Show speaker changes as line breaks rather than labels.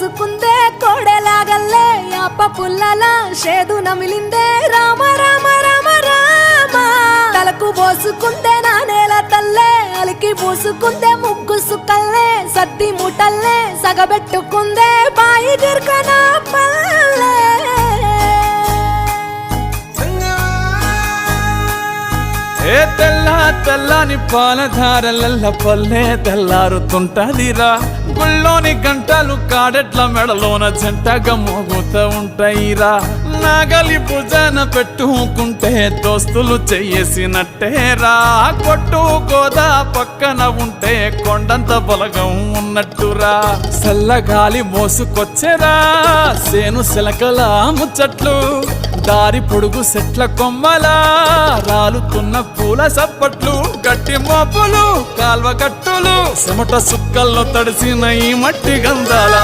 పోసుకుందే కోడెలాగల్లే యాప పుల్లలా షేదు నమిలిందే రామ రామ రామ రామ తలకు పోసుకుందే నా నేల తల్లే అలికి పూసుకుందే ముగ్గు సుక్కల్లే సద్ది ముటల్లే సగబెట్టుకుందే బాయి గిర్కన పల్లె
ఏ తెల్ల తెల్లని పాలధారలల్ల పల్లె తెల్లారుతుంటదిరా గుళ్ళోని గంటలు కాడెట్ల మెడలోన జంటగా మోగుతూ ఉంటాయిరా నాగలి భుజాన పెట్టుకుంటే దోస్తులు చెయ్యేసినట్టేరా కొట్టు గోదా పక్కన ఉంటే కొండంత బలగం ఉన్నట్టురా చల్లగాలి మోసుకొచ్చెరా సేను శిలకల ముచ్చట్లు దారి పొడుగు సెట్ల కొమ్మలా రాలుతున్న పూల సప్పట్లు గట్టి మోపులు కాల్వ కట్టులు చెమట సుక్కల్లో తడిసిన ఈ మట్టి గంధాల